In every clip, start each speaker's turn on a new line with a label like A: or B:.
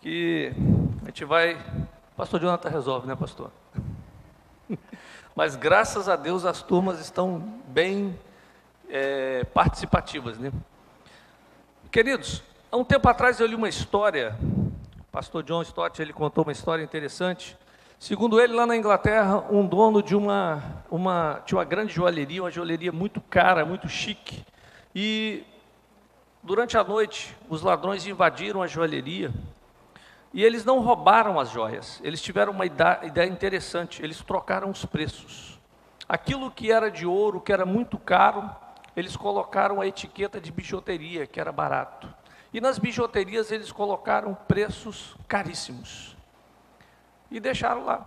A: que a gente vai... Pastor Jonathan resolve, né, pastor? Mas graças a Deus as turmas estão bem participativas, né? Queridos, há um tempo atrás eu li uma história, o pastor John Stott, ele contou uma história interessante. Segundo ele, lá na Inglaterra, um dono de tinha uma grande joalheria, uma joalheria muito cara, muito chique, e durante a noite os ladrões invadiram a joalheria e eles não roubaram as joias, eles tiveram uma ideia interessante, eles trocaram os preços. Aquilo que era de ouro, que era muito caro, eles colocaram a etiqueta de bijuteria, que era barato. E nas bijuterias eles colocaram preços caríssimos. E deixaram lá,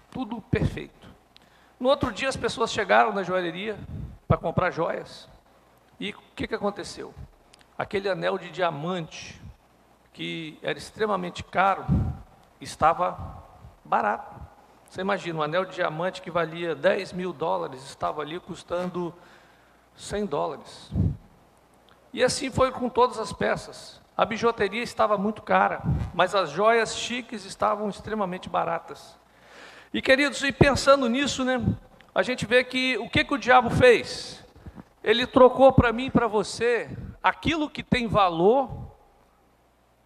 A: tudo perfeito. No outro dia as pessoas chegaram na joalheria para comprar joias. E o que aconteceu? Aquele anel de diamante, que era extremamente caro, estava barato. Você imagina, um anel de diamante que valia 10 mil dólares, estava ali custando 100 dólares. E assim foi com todas as peças. A bijuteria estava muito cara, mas as joias chiques estavam extremamente baratas. E queridos, e pensando nisso, né, a gente vê que o que o diabo fez? Ele trocou para mim e para você aquilo que tem valor,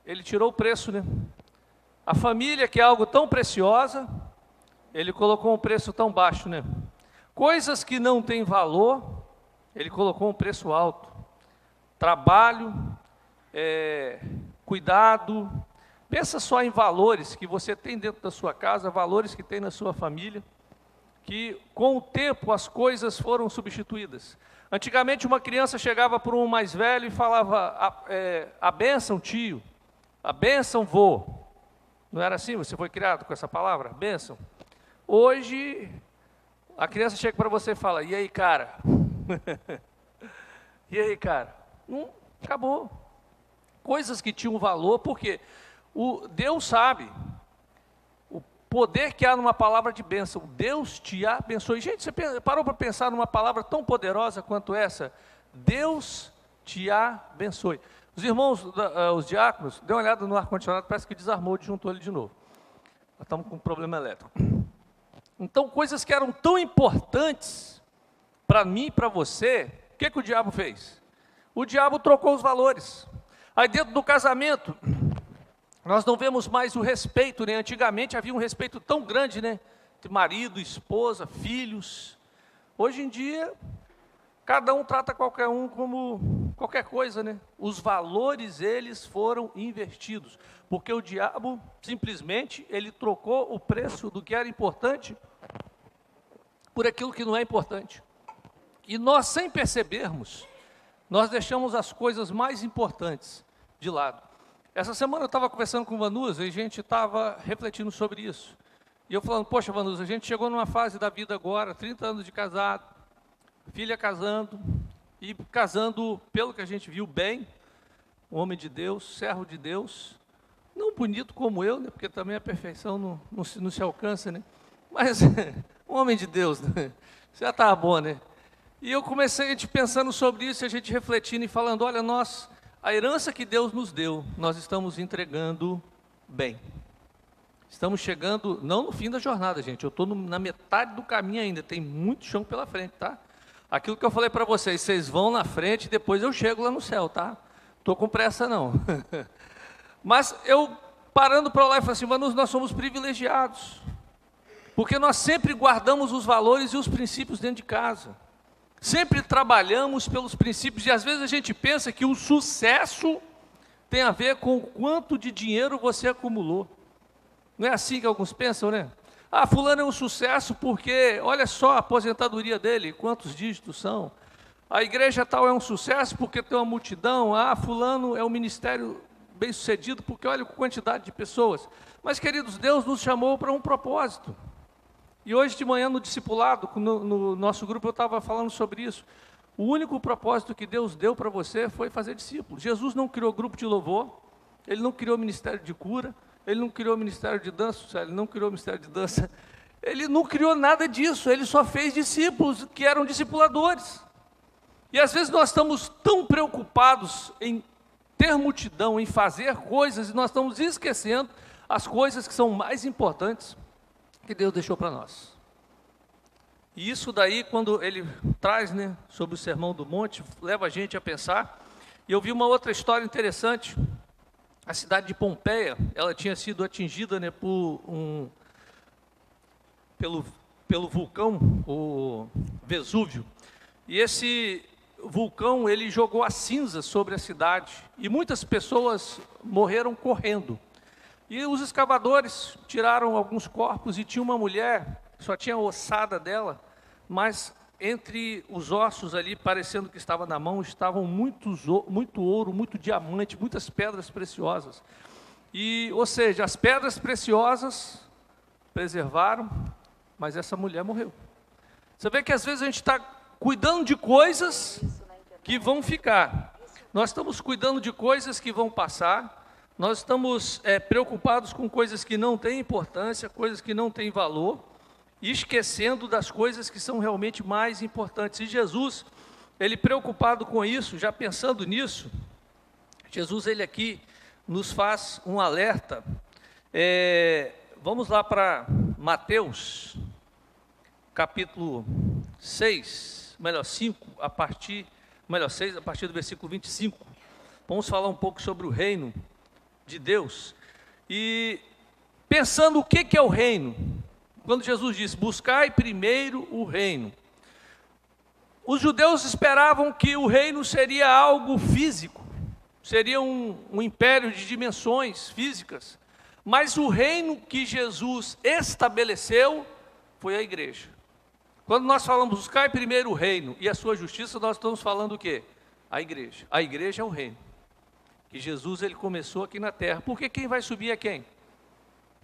A: ele tirou o preço, né? A família, que é algo tão preciosa, ele colocou um preço tão baixo, né? Coisas que não têm valor, ele colocou um preço alto. Trabalho, cuidado, pensa só em valores que você tem dentro da sua casa, valores que tem na sua família, que com o tempo as coisas foram substituídas. Antigamente uma criança chegava para um mais velho e falava, a bênção tio, a bênção vô. Não era assim? Você foi criado com essa palavra, bênção? Hoje, a criança chega para você e fala, e aí, cara? E aí, cara? Acabou. Coisas que tinham valor, porque Deus sabe o poder que há numa palavra de bênção. Deus te abençoe. Gente, você parou para pensar numa palavra tão poderosa quanto essa? Deus te abençoe. Os irmãos, os diáconos, dê uma olhada no ar-condicionado, parece que desarmou, disjuntou ele de novo. Nós estamos com um problema elétrico. Então, coisas que eram tão importantes para mim e para você, o que o diabo fez? O diabo trocou os valores. Aí dentro do casamento, nós não vemos mais o respeito, né? Antigamente havia um respeito tão grande, né? De marido, esposa, filhos. Hoje em dia, cada um trata qualquer um como qualquer coisa, né? Os valores, eles foram invertidos, porque o diabo, simplesmente, ele trocou o preço do que era importante por aquilo que não é importante. E nós, sem percebermos, nós deixamos as coisas mais importantes de lado. Essa semana eu estava conversando com o Vanusa e a gente estava refletindo sobre isso. E eu falando, poxa, Vanusa, a gente chegou numa fase da vida agora, 30 anos de casado, filha casando, e casando, pelo que a gente viu, bem, um homem de Deus, servo de Deus, não bonito como eu, né, porque também a perfeição não se alcança, né, mas um homem de Deus, né, já estava bom, né. E eu comecei a gente pensando sobre isso, a gente refletindo e falando, olha, a herança que Deus nos deu, nós estamos entregando bem. Estamos chegando, não no fim da jornada, gente, eu estou na metade do caminho ainda, tem muito chão pela frente, tá? Aquilo que eu falei para vocês, vocês vão na frente e depois eu chego lá no céu, tá? Estou com pressa não. Mas eu, parando para lá e falei assim, mas nós somos privilegiados, porque nós sempre guardamos os valores e os princípios dentro de casa. Sempre trabalhamos pelos princípios e às vezes a gente pensa que o sucesso tem a ver com o quanto de dinheiro você acumulou. Não é assim que alguns pensam, né? Ah, fulano é um sucesso porque, olha só a aposentadoria dele, quantos dígitos são. A igreja tal é um sucesso porque tem uma multidão. Ah, fulano é um ministério bem sucedido porque olha a quantidade de pessoas. Mas, queridos, Deus nos chamou para um propósito. E hoje de manhã no discipulado, no nosso grupo, eu estava falando sobre isso. O único propósito que Deus deu para você foi fazer discípulos. Jesus não criou grupo de louvor, Ele não criou ministério de cura, Ele não criou ministério de dança, Ele não criou ministério de dança, Ele não criou nada disso, Ele só fez discípulos que eram discipuladores. E às vezes nós estamos tão preocupados em ter multidão, em fazer coisas, e nós estamos esquecendo as coisas que são mais importantes que Deus deixou para nós. E isso daí, quando ele traz, sobre o Sermão do Monte, leva a gente a pensar. E eu vi uma outra história interessante. A cidade de Pompeia, ela tinha sido atingida, pelo vulcão, o Vesúvio. E esse vulcão, ele jogou as cinzas sobre a cidade. E muitas pessoas morreram correndo. E os escavadores tiraram alguns corpos e tinha uma mulher, só tinha a ossada dela, mas entre os ossos ali, parecendo que estava na mão, estavam muito ouro, muito diamante, muitas pedras preciosas. E, ou seja, as pedras preciosas preservaram, mas essa mulher morreu. Você vê que às vezes a gente está cuidando de coisas que vão ficar. Nós estamos cuidando de coisas que vão passar. Nós estamos preocupados com coisas que não têm importância, coisas que não têm valor, e esquecendo das coisas que são realmente mais importantes. E Jesus, ele preocupado com isso, já pensando nisso, Jesus, ele aqui nos faz um alerta. Vamos lá para Mateus, capítulo 6, 5, a partir do versículo 25. Vamos falar um pouco sobre o reino de Deus. E pensando o que é o reino, quando Jesus disse, buscai primeiro o reino, os judeus esperavam que o reino seria algo físico, seria um império de dimensões físicas, mas o reino que Jesus estabeleceu foi a igreja. Quando nós falamos buscai primeiro o reino e a sua justiça, nós estamos falando o quê? A igreja. A igreja é o reino que Jesus, ele começou aqui na terra. Porque quem vai subir é quem?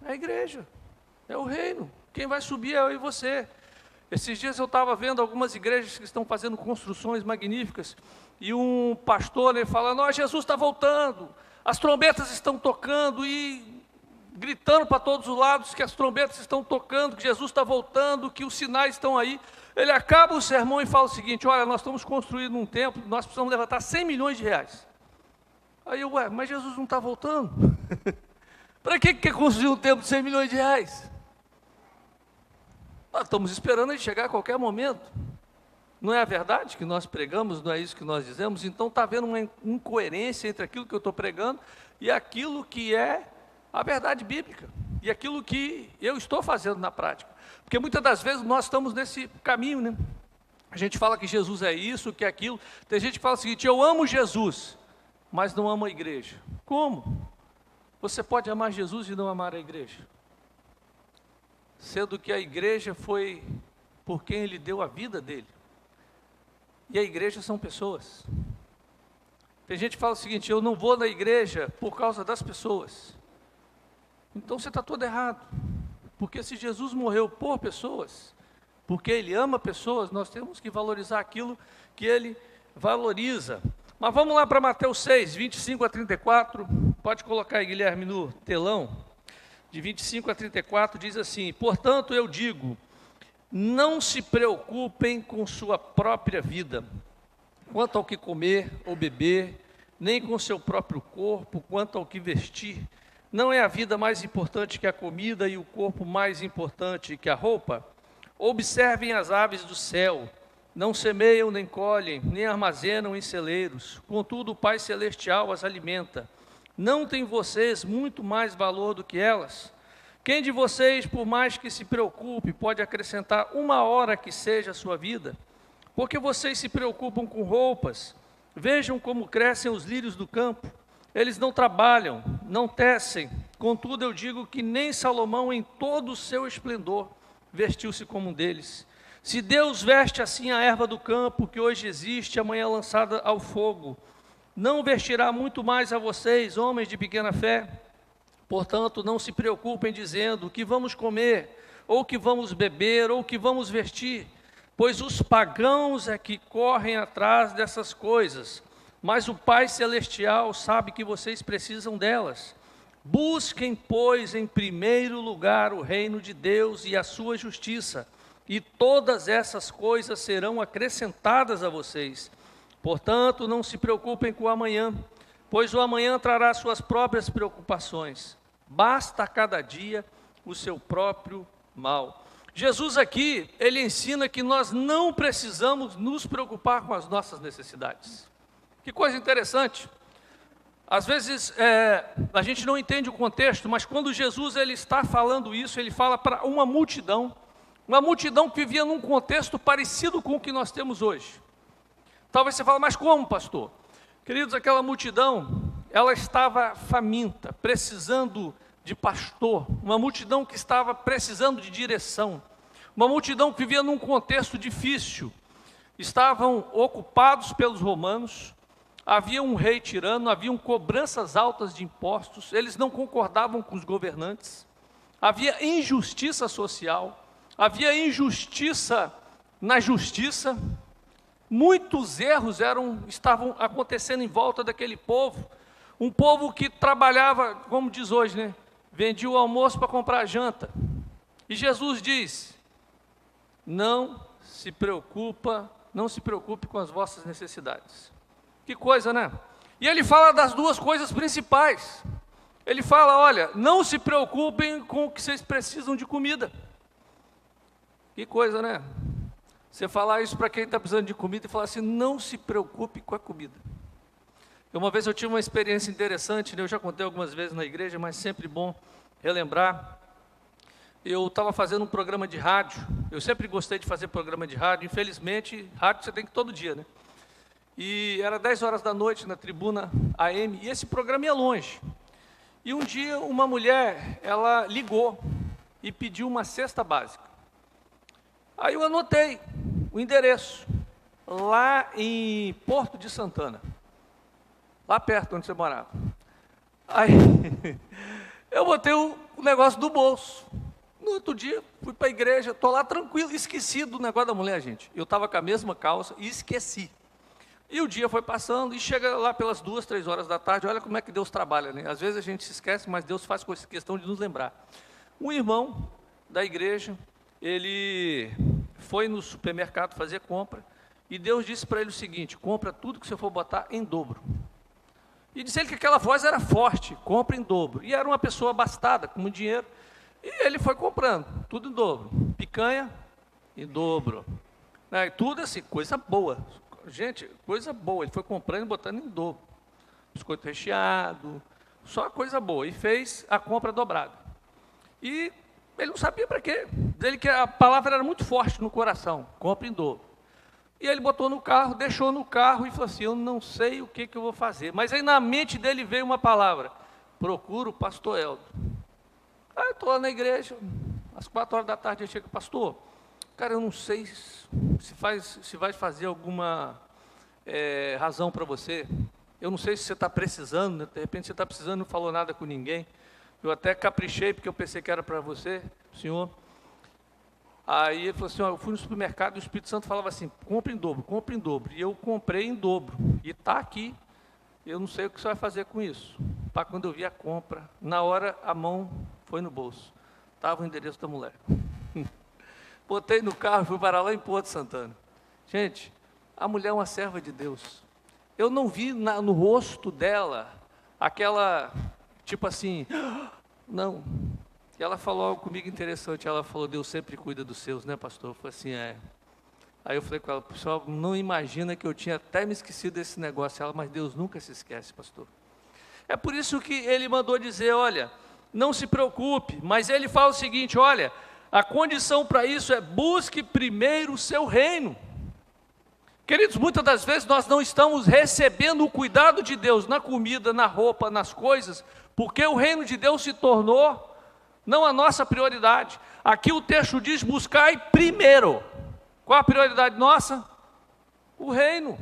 A: A igreja, é o reino. Quem vai subir é eu e você. Esses dias eu estava vendo algumas igrejas que estão fazendo construções magníficas, e um pastor, ele falando, Jesus está voltando, as trombetas estão tocando, e gritando para todos os lados que as trombetas estão tocando, que Jesus está voltando, que os sinais estão aí. Ele acaba o sermão e fala o seguinte, olha, nós estamos construindo um templo, nós precisamos levantar 100 milhões de reais. Aí eu, mas Jesus não está voltando? Para que quer construir um templo de 100 milhões de reais? Nós estamos esperando ele chegar a qualquer momento. Não é a verdade que nós pregamos, não é isso que nós dizemos? Então está havendo uma incoerência entre aquilo que eu estou pregando e aquilo que é a verdade bíblica, e aquilo que eu estou fazendo na prática. Porque muitas das vezes nós estamos nesse caminho, A gente fala que Jesus é isso, que é aquilo. Tem gente que fala o seguinte, eu amo Jesus, mas não amo a igreja. Como? Você pode amar Jesus e não amar a igreja? Sendo que a igreja foi por quem ele deu a vida dele. E a igreja são pessoas. Tem gente que fala o seguinte, eu não vou na igreja por causa das pessoas. Então você está todo errado. Porque se Jesus morreu por pessoas, porque ele ama pessoas, nós temos que valorizar aquilo que ele valoriza. Mas vamos lá para Mateus 6, 25 a 34. Pode colocar aí, Guilherme, no telão. De 25 a 34 diz assim, portanto eu digo, não se preocupem com sua própria vida, quanto ao que comer ou beber, nem com seu próprio corpo, quanto ao que vestir. Não é a vida mais importante que a comida e o corpo mais importante que a roupa? Observem as aves do céu, não semeiam, nem colhem, nem armazenam em celeiros, contudo o Pai Celestial as alimenta. Não tem vocês muito mais valor do que elas? Quem de vocês, por mais que se preocupe, pode acrescentar uma hora que seja a sua vida? Porque vocês se preocupam com roupas? Vejam como crescem os lírios do campo. Eles não trabalham, não tecem. Contudo, eu digo que nem Salomão, em todo o seu esplendor, vestiu-se como um deles. Se Deus veste assim a erva do campo, que hoje existe, amanhã lançada ao fogo, não vestirá muito mais a vocês, homens de pequena fé? Portanto, não se preocupem dizendo o que vamos comer, ou o que vamos beber, ou o que vamos vestir, pois os pagãos é que correm atrás dessas coisas, mas o Pai Celestial sabe que vocês precisam delas. Busquem, pois, em primeiro lugar o reino de Deus e a sua justiça, e todas essas coisas serão acrescentadas a vocês. Portanto, não se preocupem com o amanhã, pois o amanhã trará suas próprias preocupações. Basta a cada dia o seu próprio mal. Jesus aqui, ele ensina que nós não precisamos nos preocupar com as nossas necessidades. Que coisa interessante. Às vezes a gente não entende o contexto, mas quando Jesus ele está falando isso, ele fala para uma multidão que vivia num contexto parecido com o que nós temos hoje. Talvez você fale, mas como, pastor? Queridos, aquela multidão, ela estava faminta, precisando de pastor, uma multidão que estava precisando de direção, uma multidão que vivia num contexto difícil, estavam ocupados pelos romanos, havia um rei tirano, haviam cobranças altas de impostos, eles não concordavam com os governantes, havia injustiça social, havia injustiça na justiça, muitos erros estavam acontecendo em volta daquele povo, um povo que trabalhava, como diz hoje, né? Vendia o almoço para comprar a janta. E Jesus diz, não se preocupe com as vossas necessidades. Que coisa, né? E ele fala das duas coisas principais. Ele fala, olha, não se preocupem com o que vocês precisam de comida. Que coisa, né? Você falar isso para quem está precisando de comida e falar assim, não se preocupe com a comida. Uma vez eu tive uma experiência interessante, né? Eu já contei algumas vezes na igreja, mas sempre bom relembrar. Eu estava fazendo um programa de rádio, eu sempre gostei de fazer programa de rádio, infelizmente, rádio você tem que ir todo dia, né? E era 10 horas da noite na tribuna AM, e esse programa ia longe. E um dia uma mulher, ela ligou e pediu uma cesta básica. Aí eu anotei o endereço, lá em Porto de Santana. Lá perto onde você morava. Aí, eu botei o negócio do bolso. No outro dia, fui para a igreja, estou lá tranquilo, esqueci do negócio da mulher, gente. Eu estava com a mesma calça e esqueci. E o dia foi passando, e chega lá pelas 2, 3 horas da tarde, olha como é que Deus trabalha, né? Às vezes a gente se esquece, mas Deus faz questão de nos lembrar. Um irmão da igreja, ele foi no supermercado fazer compra, e Deus disse para ele o seguinte, compra tudo que você for botar em dobro. E disse ele que aquela voz era forte, compra em dobro. E era uma pessoa abastada, com muito dinheiro. E ele foi comprando, tudo em dobro. Picanha, em dobro. Tudo assim, coisa boa. Gente, coisa boa. Ele foi comprando e botando em dobro. Biscoito recheado, só coisa boa. E fez a compra dobrada. E ele não sabia para quê. Dele que a palavra era muito forte no coração, compra em dobro. E ele botou no carro, deixou no carro e falou assim, eu não sei o que eu vou fazer. Mas aí na mente dele veio uma palavra, procura o pastor Eldo. Aí eu estou lá na igreja, às 4 horas da tarde ele chega, pastor, cara, eu não sei se vai fazer alguma razão para você. Eu não sei se você está precisando, né? De repente você está precisando, não falou nada com ninguém. Eu até caprichei, porque eu pensei que era para você, senhor. Aí ele falou assim, eu fui no supermercado e o Espírito Santo falava assim, compra em dobro, compra em dobro. E eu comprei em dobro. E está aqui, eu não sei o que você vai fazer com isso. Para quando eu vi a compra, na hora a mão foi no bolso. Estava o endereço da mulher. Botei no carro e fui parar lá em Porto Santana. Gente, a mulher é uma serva de Deus. Eu não vi no rosto dela aquela, tipo assim, não. E ela falou algo comigo interessante, ela falou, Deus sempre cuida dos seus, né, pastor? Eu falei assim, é. Aí eu falei com ela, pessoal, não imagina que eu tinha até me esquecido desse negócio. Ela, mas Deus nunca se esquece, pastor. É por isso que ele mandou dizer, olha, não se preocupe, mas ele fala o seguinte, olha, a condição para isso é busque primeiro o seu reino. Queridos, muitas das vezes nós não estamos recebendo o cuidado de Deus na comida, na roupa, nas coisas, porque o reino de Deus se tornou não a nossa prioridade. Aqui o texto diz, buscai primeiro. Qual a prioridade nossa? O reino.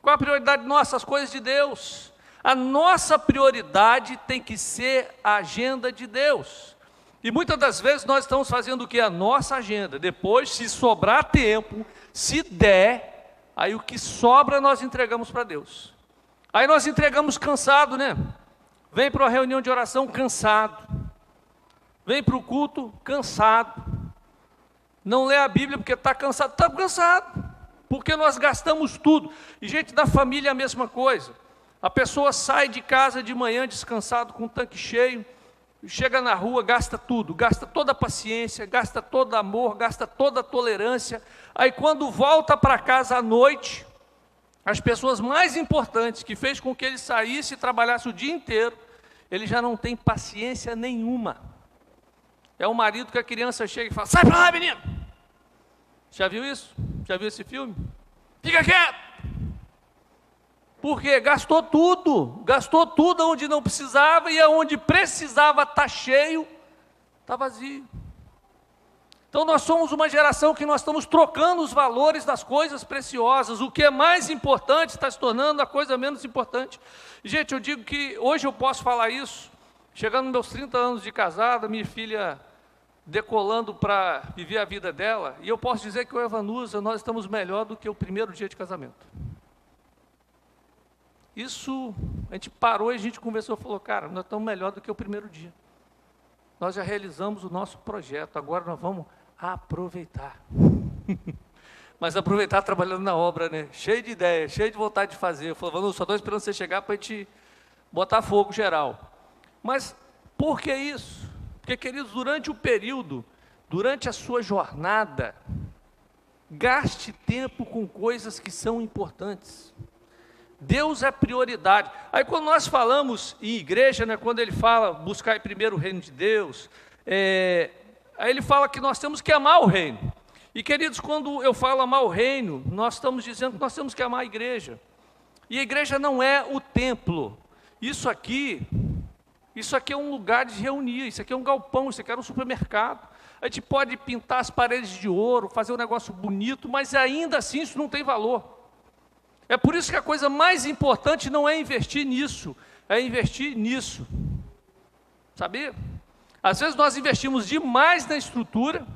A: Qual a prioridade nossa? As coisas de Deus. A nossa prioridade tem que ser a agenda de Deus. E muitas das vezes nós estamos fazendo o que? A nossa agenda. Depois, se sobrar tempo, se der, aí o que sobra nós entregamos para Deus. Aí nós entregamos cansado, né? Vem para uma reunião de oração cansado. Vem para o culto cansado. Não lê a Bíblia porque está cansado. Está cansado. Porque nós gastamos tudo. E gente, da família é a mesma coisa. A pessoa sai de casa de manhã descansado, com o tanque cheio, chega na rua, gasta tudo, gasta toda a paciência, gasta todo o amor, gasta toda a tolerância. Aí quando volta para casa à noite, as pessoas mais importantes que fez com que ele saísse e trabalhasse o dia inteiro, ele já não tem paciência nenhuma. É o marido que a criança chega e fala: sai para lá, menino! Já viu isso? Já viu esse filme? Fica quieto! Porque gastou tudo onde não precisava, e aonde precisava estar cheio, está vazio. Então nós somos uma geração que nós estamos trocando os valores das coisas preciosas. O que é mais importante está se tornando a coisa menos importante. Gente, eu digo que hoje eu posso falar isso, chegando nos meus 30 anos de casada, minha filha decolando para viver a vida dela, e eu posso dizer que eu e a Vanusa, nós estamos melhor do que o primeiro dia de casamento. Isso, a gente parou e a gente conversou, falou: cara, nós estamos melhor do que o primeiro dia. Nós já realizamos o nosso projeto, agora nós vamos aproveitar. Mas aproveitar trabalhando na obra, né? Cheio de ideia, cheio de vontade de fazer. Eu falei: Vanusa, só estou esperando você chegar para a gente botar fogo geral. Mas por que isso? Porque, queridos, durante o período, durante a sua jornada, gaste tempo com coisas que são importantes. Deus é prioridade. Aí quando nós falamos em igreja, né, quando ele fala buscar primeiro o reino de Deus, aí ele fala que nós temos que amar o reino. E, queridos, quando eu falo amar o reino, nós estamos dizendo que nós temos que amar a igreja. E a igreja não é o templo. Isso aqui é um lugar de reunir, isso aqui é um galpão, isso aqui é um supermercado. A gente pode pintar as paredes de ouro, fazer um negócio bonito, mas ainda assim isso não tem valor. É por isso que a coisa mais importante não é investir nisso, é investir nisso. Sabia? Às vezes nós investimos demais na estrutura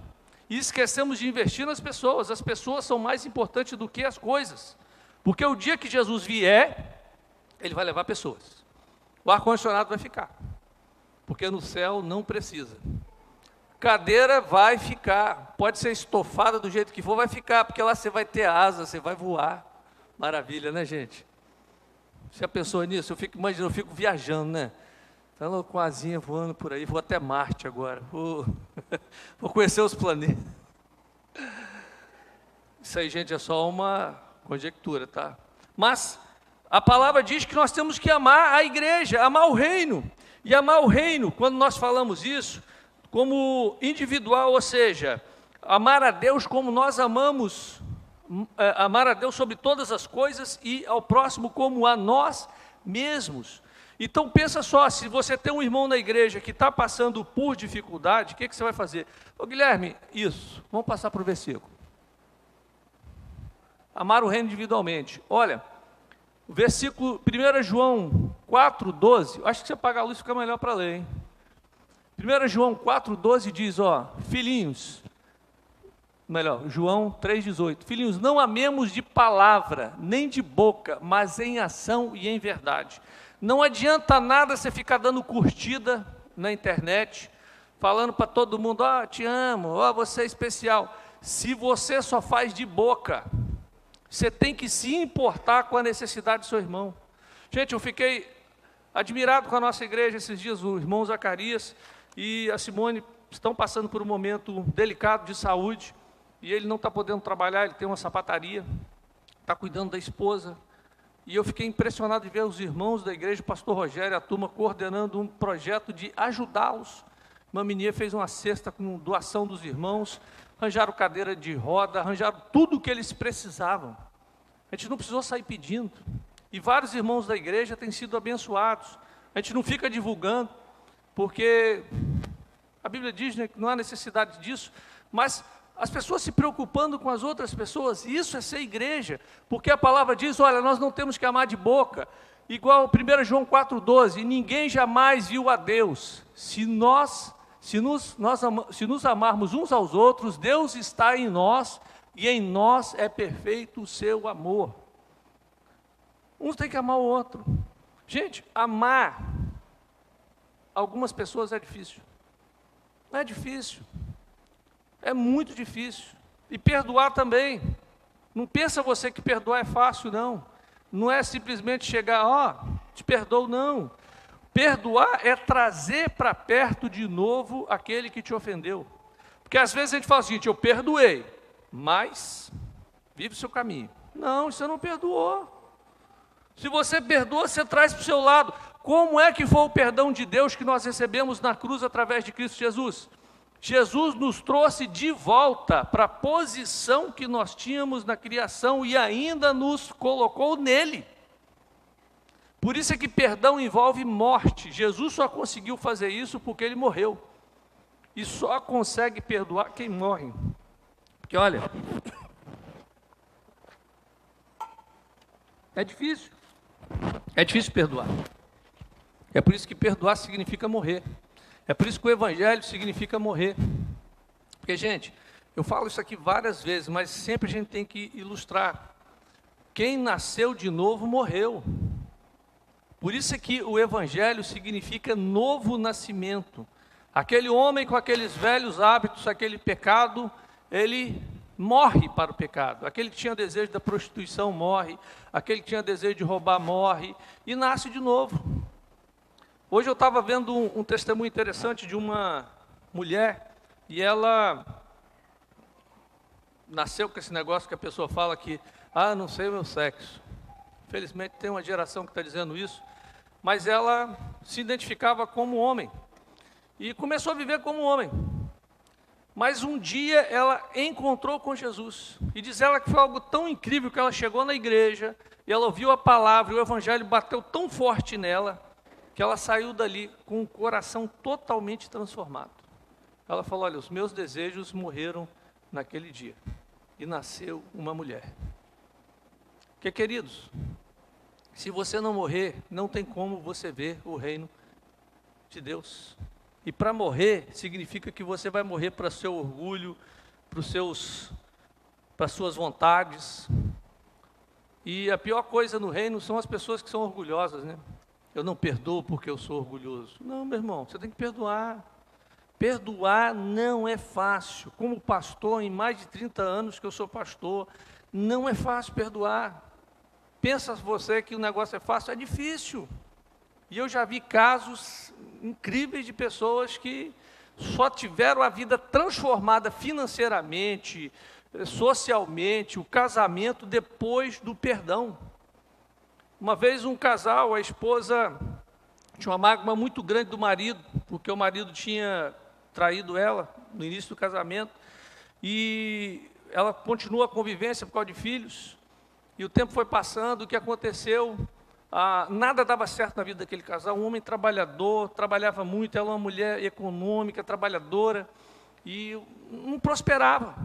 A: e esquecemos de investir nas pessoas. As pessoas são mais importantes do que as coisas. Porque o dia que Jesus vier, ele vai levar pessoas. O ar-condicionado vai ficar, porque no céu não precisa. Cadeira vai ficar, pode ser estofada do jeito que for, vai ficar, porque lá você vai ter asa, você vai voar. Maravilha, né, gente? Você já pensou nisso? Eu fico imaginando, eu fico viajando, né? Então, com a asinha voando por aí, vou até Marte agora, vou conhecer os planetas. Isso aí, gente, é só uma conjectura, tá? Mas a palavra diz que nós temos que amar a igreja, amar o reino. E amar o reino, quando nós falamos isso, como individual, ou seja, amar a Deus como nós amamos, amar a Deus sobre todas as coisas e ao próximo como a nós mesmos. Então pensa só, se você tem um irmão na igreja que está passando por dificuldade, o que você vai fazer? Ô Guilherme, isso, vamos passar para o versículo. Amar o reino individualmente. Olha, o versículo 1 João 4,12, acho que você apaga a luz fica melhor para ler, hein? 1 João 4,12 diz, ó, filhinhos, João 3,18, filhinhos, não amemos de palavra, nem de boca, mas em ação e em verdade. Não adianta nada você ficar dando curtida na internet, falando para todo mundo, ó, te amo, ó, você é especial. Se você só faz de boca, você tem que se importar com a necessidade do seu irmão. Gente, eu fiquei admirado com a nossa igreja esses dias, o irmão Zacarias e a Simone estão passando por um momento delicado de saúde, e ele não está podendo trabalhar, ele tem uma sapataria, está cuidando da esposa, e eu fiquei impressionado de ver os irmãos da igreja, o pastor Rogério e a turma coordenando um projeto de ajudá-los. Uma menina fez uma cesta com doação dos irmãos, arranjaram cadeira de roda, arranjaram tudo o que eles precisavam. A gente não precisou sair pedindo. E vários irmãos da igreja têm sido abençoados. A gente não fica divulgando, porque a Bíblia diz, né, que não há necessidade disso, mas as pessoas se preocupando com as outras pessoas, isso é ser igreja, porque a palavra diz, olha, nós não temos que amar de boca, igual 1 João 4,12, ninguém jamais viu a Deus. Se nos amarmos uns aos outros, Deus está em nós, e em nós é perfeito o seu amor. Um tem que amar o outro. Gente, amar algumas pessoas é difícil. Não é difícil. É muito difícil. E perdoar também. Não pensa você que perdoar é fácil, não. Não é simplesmente chegar, ó, te perdoo, não. Perdoar é trazer para perto de novo aquele que te ofendeu. Porque às vezes a gente fala o seguinte, eu perdoei, mas vive o seu caminho. Não, você não perdoou. Se você perdoa, você traz para o seu lado. Como é que foi o perdão de Deus que nós recebemos na cruz através de Cristo Jesus? Jesus nos trouxe de volta para a posição que nós tínhamos na criação e ainda nos colocou nele. Por isso é que perdão envolve morte. Jesus só conseguiu fazer isso porque ele morreu. E só consegue perdoar quem morre. Porque olha, é difícil. É difícil perdoar. É por isso que perdoar significa morrer. É por isso que o evangelho significa morrer. Porque, gente, eu falo isso aqui várias vezes, mas sempre a gente tem que ilustrar. Quem nasceu de novo morreu. Por isso é que o evangelho significa novo nascimento. Aquele homem com aqueles velhos hábitos, aquele pecado, ele morre para o pecado. Aquele que tinha desejo da prostituição morre, aquele que tinha desejo de roubar morre e nasce de novo. Hoje eu estava vendo um testemunho interessante de uma mulher e ela nasceu com esse negócio que a pessoa fala que, não sei o meu sexo. Infelizmente tem uma geração que está dizendo isso, mas ela se identificava como homem e começou a viver como homem. Mas um dia ela encontrou com Jesus e diz ela que foi algo tão incrível que ela chegou na igreja e ela ouviu a palavra e o evangelho bateu tão forte nela que ela saiu dali com o coração totalmente transformado. Ela falou, olha, os meus desejos morreram naquele dia e nasceu uma mulher. Porque, queridos, se você não morrer, não tem como você ver o reino de Deus. E para morrer, significa que você vai morrer para seu orgulho, para suas vontades. E a pior coisa no reino são as pessoas que são orgulhosas, né? Eu não perdoo porque eu sou orgulhoso. Não, meu irmão, você tem que perdoar. Perdoar não é fácil. Como pastor, em mais de 30 anos que eu sou pastor, não é fácil perdoar. Pensa você que o negócio é fácil, é difícil. E eu já vi casos incríveis de pessoas que só tiveram a vida transformada financeiramente, socialmente, o casamento depois do perdão. Uma vez um casal, a esposa tinha uma mágoa muito grande do marido, porque o marido tinha traído ela no início do casamento, e ela continua a convivência por causa de filhos, e o tempo foi passando, o que aconteceu? Nada dava certo na vida daquele casal, um homem trabalhador, trabalhava muito, ela uma mulher econômica, trabalhadora, e não prosperava.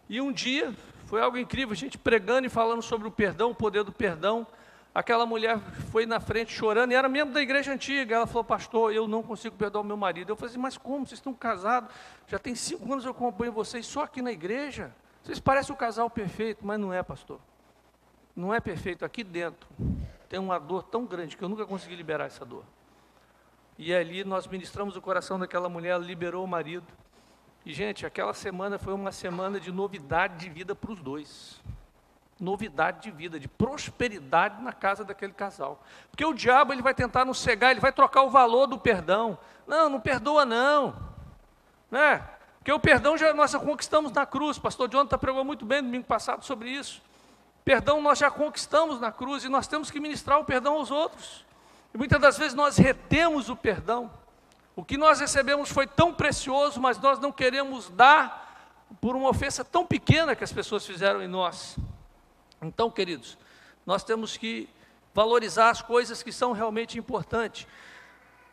A: E um dia, foi algo incrível, a gente pregando e falando sobre o perdão, o poder do perdão. Aquela mulher foi na frente chorando, e era membro da igreja antiga. Ela falou, pastor, eu não consigo perdoar o meu marido. Eu falei assim, mas como? Vocês estão casados, já tem 5 anos eu acompanho vocês só aqui na igreja. Vocês parecem o casal perfeito, mas não é, pastor. Não é perfeito. Aqui dentro tem uma dor tão grande que eu nunca consegui liberar essa dor. E ali nós ministramos o coração daquela mulher, ela liberou o marido. E, gente, aquela semana foi uma semana de novidade de vida para os dois. Novidade de vida, de prosperidade na casa daquele casal. Porque o diabo ele vai tentar nos cegar, ele vai trocar o valor do perdão. Não, não perdoa não. Né? Porque o perdão já nós conquistamos na cruz. Pastor Jonathan pregou muito bem no domingo passado sobre isso. Perdão nós já conquistamos na cruz e nós temos que ministrar o perdão aos outros. E muitas das vezes nós retemos o perdão. O que nós recebemos foi tão precioso, mas nós não queremos dar por uma ofensa tão pequena que as pessoas fizeram em nós. Então, queridos, nós temos que valorizar as coisas que são realmente importantes.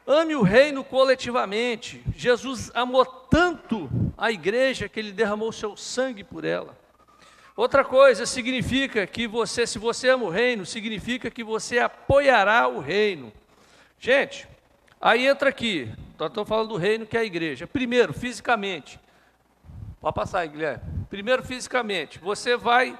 A: Ame o reino coletivamente. Jesus amou tanto a igreja que ele derramou seu sangue por ela. Outra coisa significa que você, se você ama o reino, significa que você apoiará o reino. Gente, aí entra aqui, nós estamos falando do reino que é a igreja. Primeiro, fisicamente. Pode passar aí, Guilherme. Primeiro, fisicamente, você vai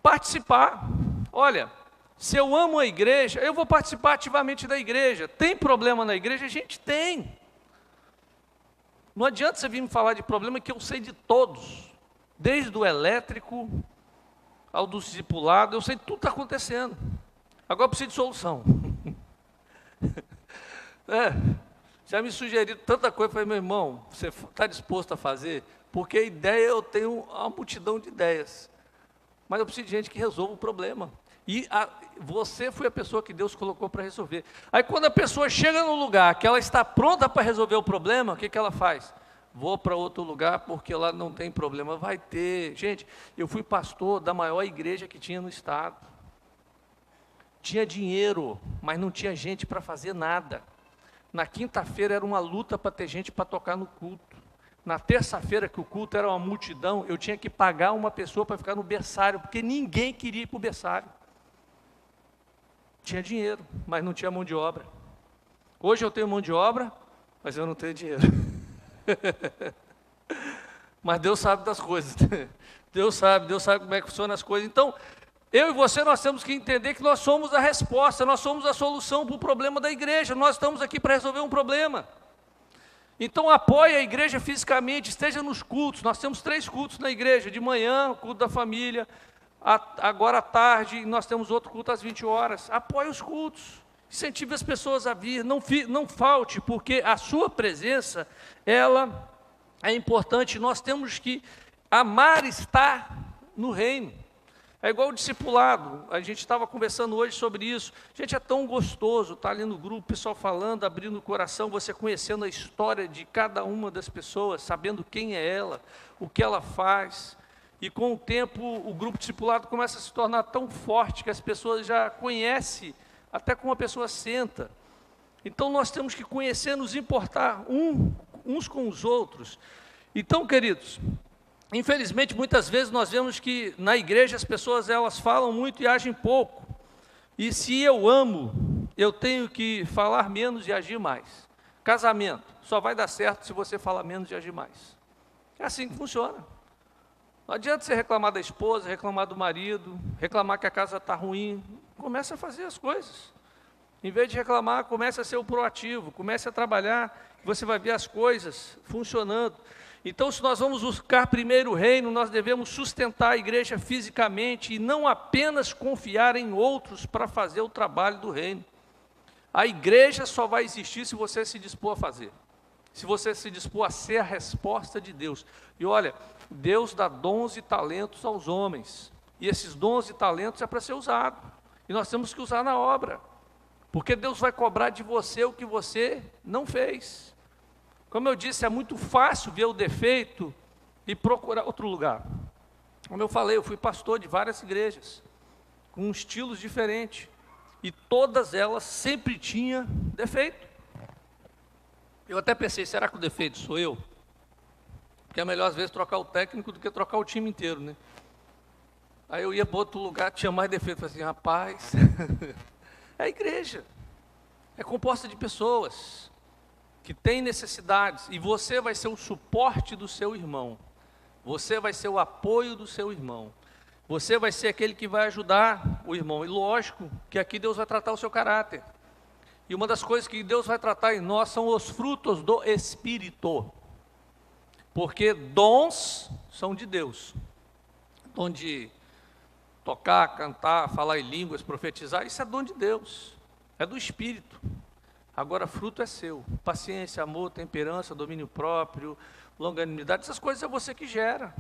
A: participar. Olha, se eu amo a igreja, eu vou participar ativamente da igreja. Tem problema na igreja? A gente tem. Não adianta você vir me falar de problema que eu sei de todos. Desde o elétrico ao do discipulado, eu sei tudo está acontecendo. Agora eu preciso de solução. Já me sugeriram tanta coisa, falei, meu irmão, você está disposto a fazer? Porque ideia, eu tenho uma multidão de ideias, mas eu preciso de gente que resolva o problema, e você foi a pessoa que Deus colocou para resolver. Aí quando a pessoa chega no lugar que ela está pronta para resolver o problema, o que ela faz? Vou para outro lugar porque lá não tem problema. Vai ter. Gente, eu fui pastor da maior igreja que tinha no estado, tinha dinheiro, mas não tinha gente para fazer nada. Na quinta-feira era uma luta para ter gente para tocar no culto. Na terça-feira, que o culto era uma multidão, eu tinha que pagar uma pessoa para ficar no berçário, porque ninguém queria ir para o berçário. Tinha dinheiro, mas não tinha mão de obra. Hoje eu tenho mão de obra, mas eu não tenho dinheiro. Mas Deus sabe das coisas. Deus sabe como é que funcionam as coisas. Então, eu e você, nós temos que entender que nós somos a resposta, nós somos a solução para o problema da igreja. Nós estamos aqui para resolver um problema. Então apoie a igreja fisicamente, esteja nos cultos. Nós temos 3 cultos na igreja, de manhã, o culto da família, agora à tarde, nós temos outro culto às 20 horas. Apoie os cultos, incentive as pessoas a vir, não falte, porque a sua presença, ela é importante. Nós temos que amar estar no reino. É igual o discipulado, a gente estava conversando hoje sobre isso. Gente, é tão gostoso estar ali no grupo, o pessoal falando, abrindo o coração, você conhecendo a história de cada uma das pessoas, sabendo quem é ela, o que ela faz. E com o tempo, o grupo discipulado começa a se tornar tão forte que as pessoas já conhecem, até como a pessoa senta. Então nós temos que conhecer, nos importar uns com os outros. Então, queridos, infelizmente, muitas vezes nós vemos que na igreja as pessoas elas falam muito e agem pouco. E se eu amo, eu tenho que falar menos e agir mais. Casamento só vai dar certo se você falar menos e agir mais. É assim que funciona. Não adianta você reclamar da esposa, reclamar do marido, reclamar que a casa está ruim. Comece a fazer as coisas. Em vez de reclamar, comece a ser o proativo, comece a trabalhar, você vai ver as coisas funcionando. Então, se nós vamos buscar primeiro o reino, nós devemos sustentar a igreja fisicamente e não apenas confiar em outros para fazer o trabalho do reino. A igreja só vai existir se você se dispor a fazer, se você se dispor a ser a resposta de Deus. E olha, Deus dá dons e talentos aos homens, e esses dons e talentos é para ser usado, e nós temos que usar na obra, porque Deus vai cobrar de você o que você não fez. Como eu disse, é muito fácil ver o defeito e procurar outro lugar. Como eu falei, eu fui pastor de várias igrejas, com estilos diferentes, e todas elas sempre tinham defeito. Eu até pensei, será que o defeito sou eu? Porque é melhor às vezes trocar o técnico do que trocar o time inteiro, né? Aí eu ia para outro lugar, tinha mais defeito, falei assim, rapaz, é a igreja, é composta de pessoas que tem necessidades, e você vai ser o suporte do seu irmão, você vai ser o apoio do seu irmão, você vai ser aquele que vai ajudar o irmão, e lógico que aqui Deus vai tratar o seu caráter, e uma das coisas que Deus vai tratar em nós são os frutos do Espírito, porque dons são de Deus, dom de tocar, cantar, falar em línguas, profetizar, isso é dom de Deus, é do Espírito. Agora, fruto é seu, paciência, amor, temperança, domínio próprio, longanimidade, essas coisas é você que gera.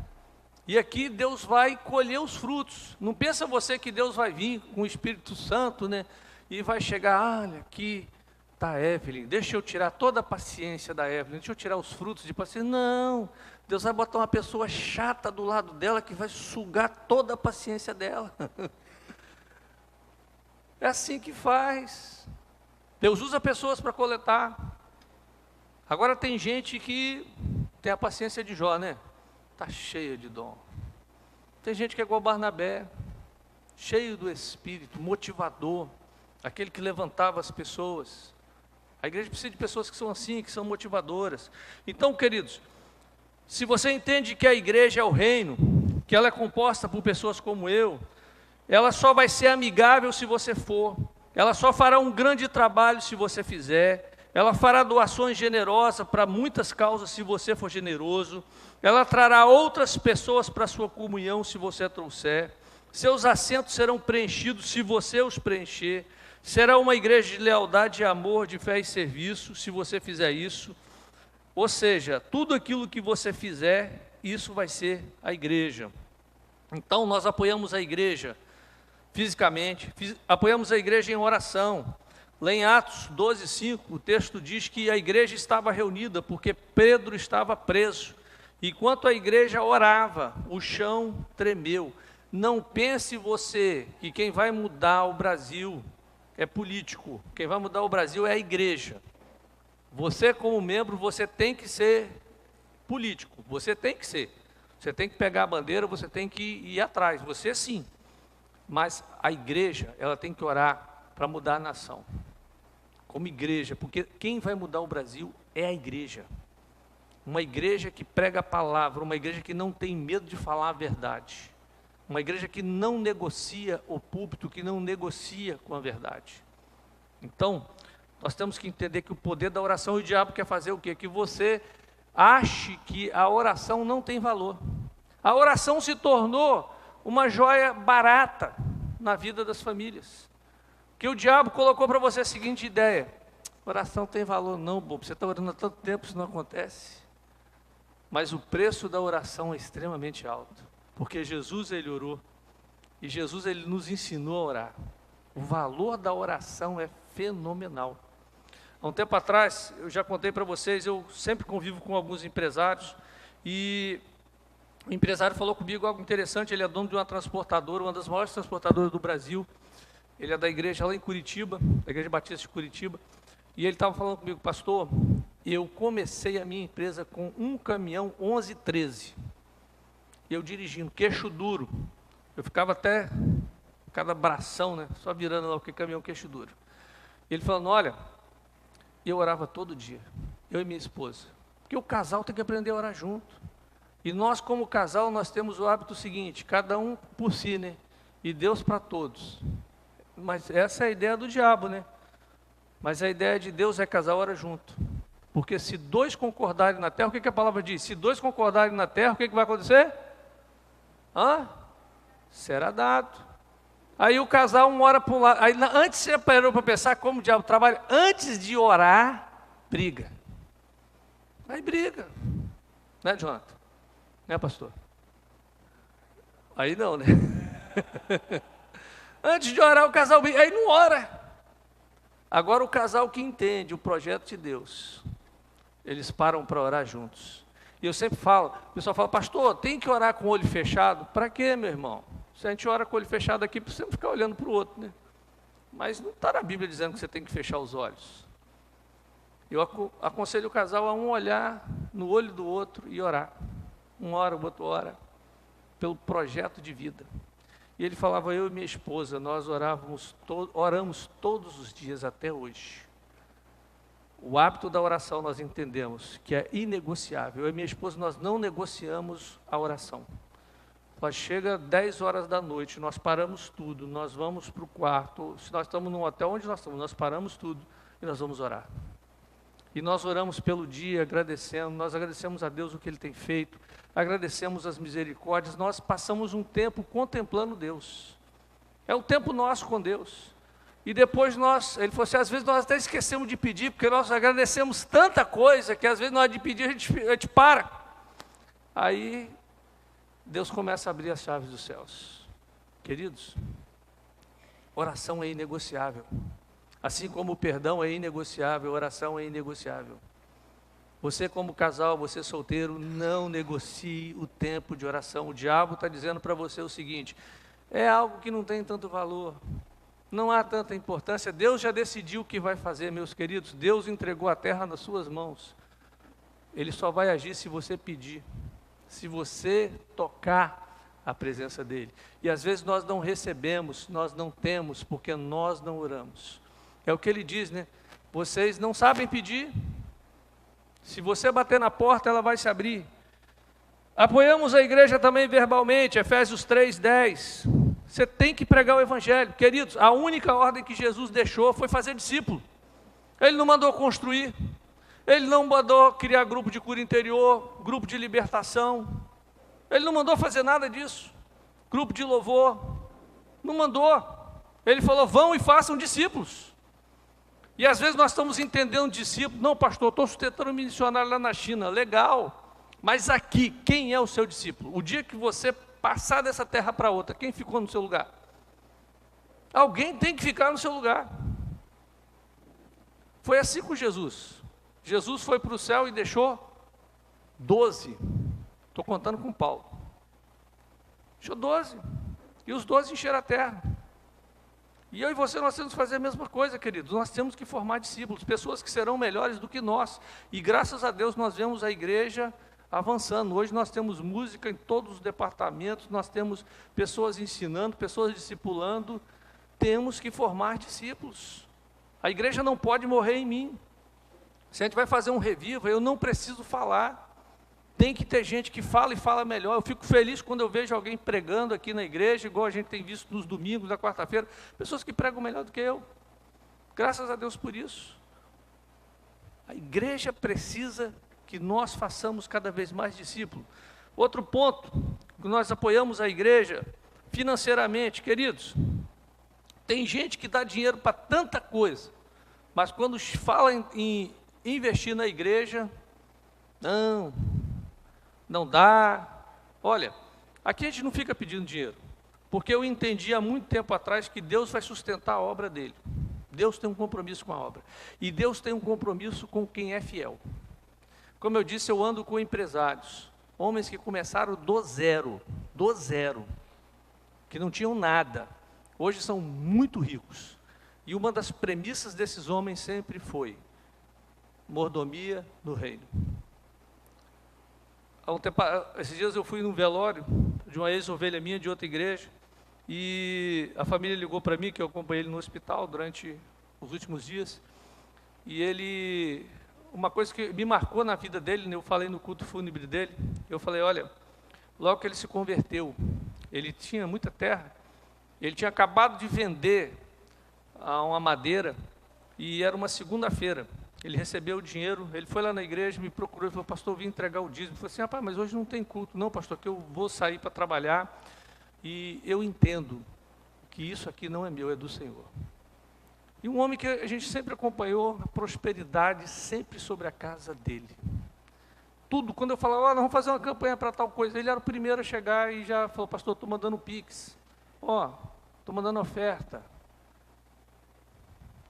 A: E aqui Deus vai colher os frutos. Não pensa você que Deus vai vir com o Espírito Santo, né? E vai chegar, olha, aqui está a Evelyn, deixa eu tirar toda a paciência da Evelyn, deixa eu tirar os frutos de paciência. Não, Deus vai botar uma pessoa chata do lado dela que vai sugar toda a paciência dela. É assim que faz. Deus usa pessoas para coletar. Agora tem gente que tem a paciência de Jó, né? Está cheia de dom. Tem gente que é igual Barnabé, cheio do Espírito, motivador, aquele que levantava as pessoas. A igreja precisa de pessoas que são assim, que são motivadoras. Então, queridos, se você entende que a igreja é o reino, que ela é composta por pessoas como eu, ela só vai ser amigável se você for. Ela só fará um grande trabalho se você fizer, ela fará doações generosas para muitas causas se você for generoso, ela trará outras pessoas para a sua comunhão se você trouxer, Seus assentos serão preenchidos se você os preencher. Será uma igreja de lealdade e amor, de fé e serviço, se você fizer isso. Ou seja, tudo aquilo que você fizer, isso vai ser a igreja. Então, nós apoiamos a igreja fisicamente, apoiamos a igreja em oração. Lá em Atos 12:5, o texto diz que a igreja estava reunida, porque Pedro estava preso. Enquanto a igreja orava, o chão tremeu. Não pense você que quem vai mudar o Brasil é político. Quem vai mudar o Brasil é a igreja. Você, como membro, você tem que ser político. Você tem que ser. Você tem que pegar a bandeira, você tem que ir atrás. Você sim. Mas a igreja, ela tem que orar para mudar a nação. Como igreja, porque quem vai mudar o Brasil é a igreja. Uma igreja que prega a palavra, uma igreja que não tem medo de falar a verdade. Uma igreja que não negocia o púlpito, que não negocia com a verdade. Então, nós temos que entender que o poder da oração, e o diabo quer fazer o quê? Que você ache que a oração não tem valor. A oração se tornou uma joia barata na vida das famílias. Que o diabo colocou para você a seguinte ideia: oração tem valor não, bobo, você está orando há tanto tempo, isso não acontece. Mas o preço da oração é extremamente alto, porque Jesus, ele orou, e Jesus, ele nos ensinou a orar. O valor da oração é fenomenal. Há um tempo atrás, eu já contei para vocês, eu sempre convivo com alguns empresários, e o empresário falou comigo algo interessante. Ele é dono de uma transportadora, uma das maiores transportadoras do Brasil. Ele é da igreja lá em Curitiba, da Igreja Batista de Curitiba, e ele estava falando comigo: pastor, eu comecei a minha empresa com um caminhão 1113, e eu dirigindo, queixo duro, eu ficava até cada bração, né, só virando lá o que caminhão queixo duro. E ele falando: olha, eu orava todo dia, eu e minha esposa, porque o casal tem que aprender a orar junto, e nós como casal, nós temos o hábito seguinte, cada um por si, né, e Deus para todos. Mas essa é a ideia do diabo, né? Mas a ideia de Deus é casal ora junto. Porque se dois concordarem na terra, o que a palavra diz? Se dois concordarem na terra, o que vai acontecer? Será dado. Aí o casal um ora para um lado. Aí antes você parou para pensar como o diabo trabalha. Antes de orar, briga. Aí briga. Né, Jonathan? Né, pastor? Aí não, né? Antes de orar, o casal briga, aí não ora. Agora o casal que entende o projeto de Deus, eles param para orar juntos. E eu sempre falo, o pessoal fala: pastor, tem que orar com o olho fechado? Para quê, meu irmão? Se a gente ora com o olho fechado aqui, para você não ficar olhando para o outro, né? Mas não está na Bíblia dizendo que você tem que fechar os olhos. Eu aconselho o casal a um olhar no olho do outro e orar. Um ora, o outro ora, pelo projeto de vida. E ele falava: eu e minha esposa, nós oramos todos os dias até hoje. O hábito da oração nós entendemos que é inegociável. Eu e minha esposa, nós não negociamos a oração. Nós chega 10 horas da noite, nós paramos tudo, nós vamos para o quarto. Se nós estamos num hotel, onde nós estamos, nós paramos tudo e nós vamos orar. E nós oramos pelo dia, agradecendo, nós agradecemos a Deus o que Ele tem feito, agradecemos as misericórdias, nós passamos um tempo contemplando Deus. É o tempo nosso com Deus. E depois ele falou assim: às vezes nós até esquecemos de pedir, porque nós agradecemos tanta coisa, que às vezes na hora de pedir a gente para. Aí Deus começa a abrir as chaves dos céus. Queridos, oração é inegociável. Assim como o perdão é inegociável, a oração é inegociável. Você como casal, você solteiro, não negocie o tempo de oração. O diabo está dizendo para você o seguinte: é algo que não tem tanto valor, não há tanta importância, Deus já decidiu o que vai fazer, meus queridos. Deus entregou a terra nas suas mãos. Ele só vai agir se você pedir, se você tocar a presença dEle. E às vezes nós não recebemos, nós não temos, porque nós não oramos. É o que ele diz, né? Vocês não sabem pedir. Se você bater na porta, ela vai se abrir. Apoiamos a igreja também verbalmente, Efésios 3:10. Você tem que pregar o evangelho. Queridos, a única ordem que Jesus deixou foi fazer discípulo. Ele não mandou construir. Ele não mandou criar grupo de cura interior, grupo de libertação. Ele não mandou fazer nada disso. Grupo de louvor. Não mandou. Ele falou, vão e façam discípulos. E às vezes nós estamos entendendo discípulo. Não, pastor, estou sustentando um missionário lá na China. Legal. Mas aqui, quem é o seu discípulo? O dia que você passar dessa terra para outra, quem ficou no seu lugar? Alguém tem que ficar no seu lugar. Foi assim com Jesus. Jesus foi para o céu e deixou 12. Estou contando com Paulo. Deixou 12. E os 12 encheram a terra. E eu e você, nós temos que fazer a mesma coisa, queridos. Nós temos que formar discípulos, pessoas que serão melhores do que nós. E graças a Deus nós vemos a igreja avançando. Hoje nós temos música em todos os departamentos, nós temos pessoas ensinando, pessoas discipulando. Temos que formar discípulos. A igreja não pode morrer em mim. Se a gente vai fazer um reviva, eu não preciso falar. Tem que ter gente que fala e fala melhor. Eu fico feliz quando eu vejo alguém pregando aqui na igreja, igual a gente tem visto nos domingos, na quarta-feira, pessoas que pregam melhor do que eu. Graças a Deus por isso. A igreja precisa que nós façamos cada vez mais discípulos. Outro ponto, que nós apoiamos a igreja financeiramente, queridos. Tem gente que dá dinheiro para tanta coisa, mas quando fala em investir na igreja, não dá. Olha, aqui a gente não fica pedindo dinheiro, porque eu entendi há muito tempo atrás que Deus vai sustentar a obra dele. Deus tem um compromisso com a obra, e Deus tem um compromisso com quem é fiel. Como eu disse, eu ando com empresários, homens que começaram do zero, que não tinham nada, hoje são muito ricos, e uma das premissas desses homens sempre foi mordomia no reino. Há um tempo, esses dias eu fui num velório de uma ex-ovelha minha de outra igreja, e a família ligou para mim, que eu acompanhei ele no hospital durante os últimos dias, e uma coisa que me marcou na vida dele, eu falei no culto fúnebre dele, eu falei, olha, logo que ele se converteu, ele tinha muita terra, ele tinha acabado de vender uma madeira, e era uma segunda-feira, ele recebeu o dinheiro, ele foi lá na igreja, me procurou, e falou, pastor, eu vim entregar o dízimo. Eu falei assim, rapaz, mas hoje não tem culto. Não, pastor, que eu vou sair para trabalhar, e eu entendo que isso aqui não é meu, é do Senhor. E um homem que a gente sempre acompanhou, a prosperidade sempre sobre a casa dele. Tudo, quando eu falava, nós vamos fazer uma campanha para tal coisa, ele era o primeiro a chegar e já falou, pastor, estou mandando Pix, estou mandando oferta.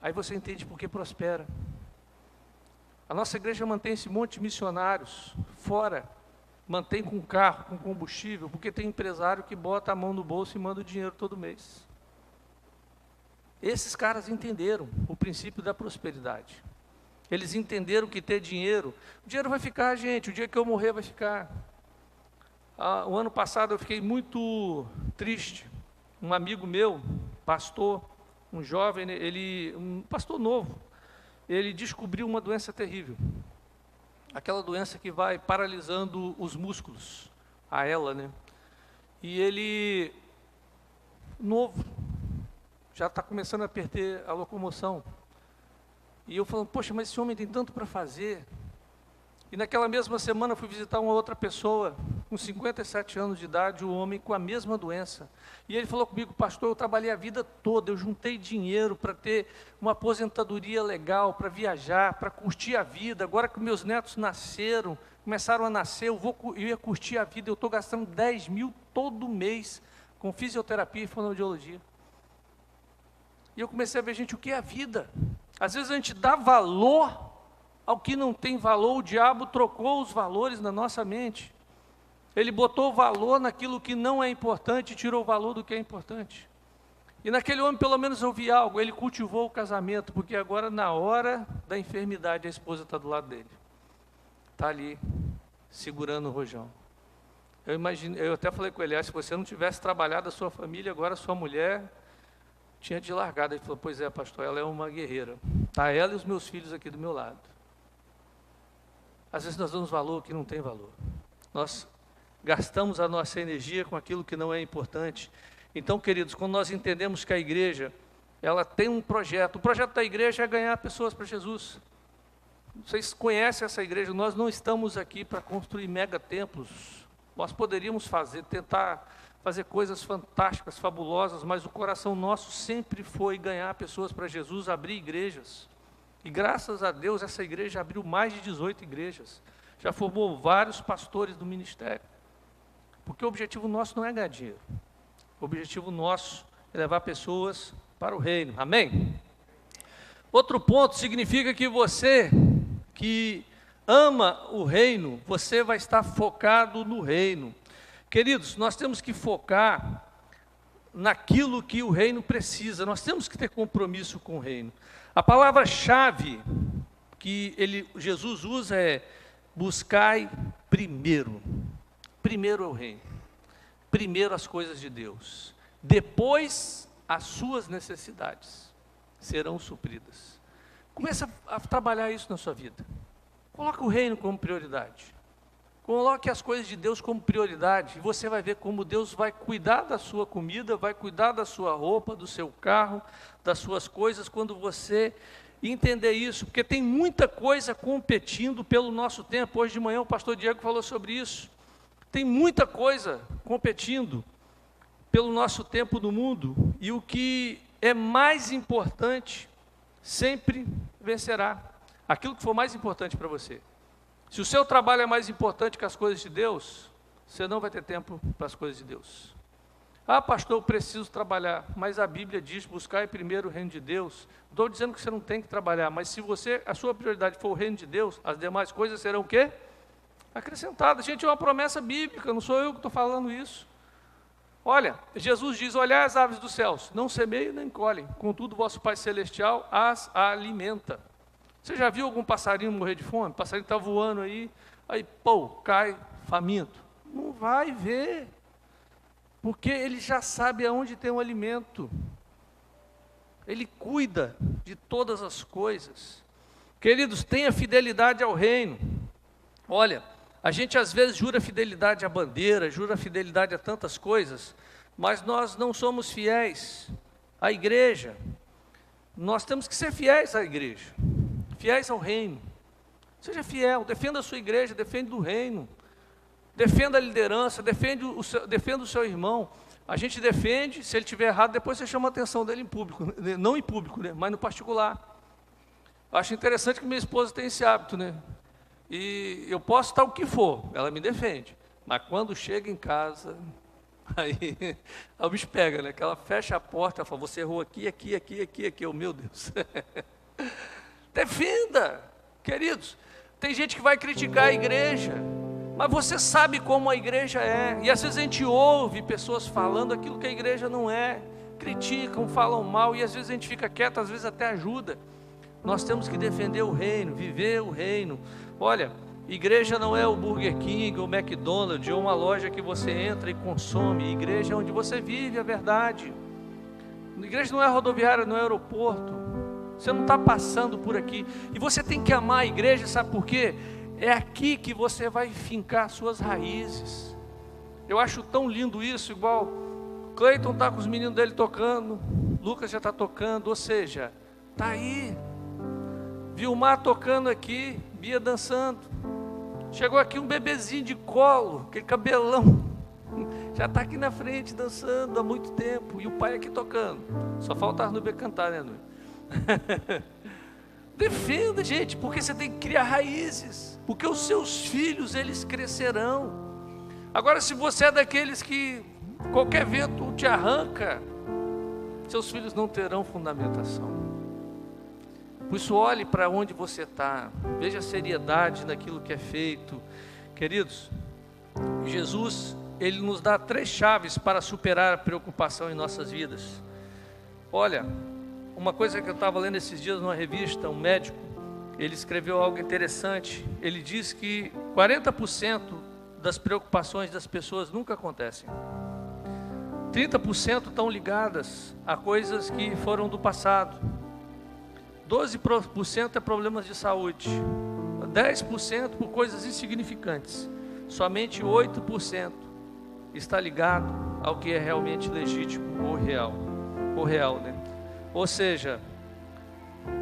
A: Aí você entende por que prospera. A nossa igreja mantém esse monte de missionários fora, mantém com carro, com combustível, porque tem empresário que bota a mão no bolso e manda o dinheiro todo mês. Esses caras entenderam o princípio da prosperidade. Eles entenderam que ter dinheiro, o dinheiro vai ficar, gente, o dia que eu morrer vai ficar. O ano passado eu fiquei muito triste. Um amigo meu, pastor, um jovem, um pastor novo, ele descobriu uma doença terrível. Aquela doença que vai paralisando os músculos, né? E ele, novo, já está começando a perder a locomoção. E eu falando, poxa, mas esse homem tem tanto para fazer. E naquela mesma semana eu fui visitar uma outra pessoa, com 57 anos de idade, um homem com a mesma doença. E ele falou comigo, pastor, eu trabalhei a vida toda, eu juntei dinheiro para ter uma aposentadoria legal, para viajar, para curtir a vida. Agora que meus netos nasceram, começaram a nascer, eu ia curtir a vida, eu estou gastando 10 mil todo mês com fisioterapia e fonoaudiologia. E eu comecei a ver, gente, o que é a vida? Às vezes a gente dá valor ao que não tem valor. O diabo trocou os valores na nossa mente. Ele botou valor naquilo que não é importante e tirou o valor do que é importante. E naquele homem, pelo menos eu vi algo, ele cultivou o casamento, porque agora, na hora da enfermidade, a esposa está do lado dele. Está ali, segurando o rojão. Eu até falei com ele, se você não tivesse trabalhado a sua família, agora a sua mulher tinha te largado. Ele falou, pois é, pastor, ela é uma guerreira. Está ela e os meus filhos aqui do meu lado. Às vezes nós damos valor que não tem valor. Nós gastamos a nossa energia com aquilo que não é importante. Então, queridos, quando nós entendemos que a igreja, ela tem um projeto, o projeto da igreja é ganhar pessoas para Jesus. Vocês conhecem essa igreja, nós não estamos aqui para construir mega templos, Nós poderíamos tentar fazer coisas fantásticas, fabulosas, mas o coração nosso sempre foi ganhar pessoas para Jesus, abrir igrejas. E graças a Deus essa igreja abriu mais de 18 igrejas. Já formou vários pastores do ministério. Porque o objetivo nosso não é ganhar dinheiro. O objetivo nosso é levar pessoas para o reino. Amém? Outro ponto significa que você que ama o reino, você vai estar focado no reino. Queridos, nós temos que focar naquilo que o reino precisa. Nós temos que ter compromisso com o reino. A palavra-chave que Jesus usa é buscai primeiro. Primeiro é o reino. Primeiro as coisas de Deus. Depois as suas necessidades serão supridas. Comece a trabalhar isso na sua vida. Coloque o reino como prioridade. Coloque as coisas de Deus como prioridade. E você vai ver como Deus vai cuidar da sua comida, vai cuidar da sua roupa, do seu carro, das suas coisas, quando você entender isso. Porque tem muita coisa competindo pelo nosso tempo. Hoje de manhã o pastor Diego falou sobre isso. Tem muita coisa competindo pelo nosso tempo no mundo. E o que é mais importante sempre vencerá. Aquilo que for mais importante para você. Se o seu trabalho é mais importante que as coisas de Deus, você não vai ter tempo para as coisas de Deus. Ah, pastor, eu preciso trabalhar, mas a Bíblia diz, buscar primeiro o reino de Deus. Não estou dizendo que você não tem que trabalhar, mas se a sua prioridade for o reino de Deus, as demais coisas serão o quê? Acrescentadas. Gente, é uma promessa bíblica, não sou eu que estou falando isso. Olha, Jesus diz, olhai as aves dos céus, não semeiam nem colhem, contudo vosso Pai Celestial as alimenta. Você já viu algum passarinho morrer de fome? O passarinho está voando aí, pô, cai faminto. Não vai ver, porque ele já sabe aonde tem o alimento. Ele cuida de todas as coisas. Queridos, tenha fidelidade ao reino. Olha, a gente às vezes jura fidelidade à bandeira, jura fidelidade a tantas coisas, mas nós não somos fiéis à igreja. Nós temos que ser fiéis à igreja. Fiéis ao reino. Seja fiel, defenda a sua igreja, defenda o reino. Defenda a liderança, defenda o seu irmão. A gente defende, se ele estiver errado, depois você chama a atenção dele em público. Não em público, né, mas no particular. Acho interessante que minha esposa tem esse hábito, né? E eu posso estar o que for, ela me defende. Mas quando chega em casa, aí o bicho pega, né? Que ela fecha a porta, ela fala, você errou aqui, aqui, aqui, aqui, aqui. Oh, meu Deus. Defenda, queridos. Tem gente que vai criticar a igreja, mas você sabe como a igreja é. E às vezes a gente ouve pessoas falando aquilo que a igreja não é. Criticam, falam mal, e às vezes a gente fica quieto, às vezes até ajuda. Nós temos que defender o reino, viver o reino. Olha, igreja não é o Burger King, ou McDonald's, ou uma loja que você entra e consome. Igreja é onde você vive a verdade. A igreja não é rodoviária, não é aeroporto. Você não está passando por aqui. E você tem que amar a igreja, sabe por quê? É aqui que você vai fincar suas raízes. Eu acho tão lindo isso, igual Cleiton está com os meninos dele tocando, Lucas já está tocando, ou seja, está aí. Vilmar tocando aqui, Bia dançando. Chegou aqui um bebezinho de colo, aquele cabelão, já está aqui na frente dançando há muito tempo, e o pai aqui tocando. Só falta a Arnúbia cantar, né, Arnúbia? Defenda, gente, porque você tem que criar raízes, porque os seus filhos, eles crescerão. Agora, se você é daqueles que qualquer vento te arranca, seus filhos não terão fundamentação. Por isso, olhe para onde você está, veja a seriedade naquilo que é feito. Queridos, Jesus, Ele nos dá 3 chaves para superar a preocupação em nossas vidas. Olha, uma coisa que eu estava lendo esses dias numa revista, um médico, ele escreveu algo interessante. Ele diz que 40% das preocupações das pessoas nunca acontecem. 30% estão ligadas a coisas que foram do passado. 12% é problemas de saúde. 10% por coisas insignificantes. Somente 8% está ligado ao que é realmente legítimo ou real, né? Ou seja,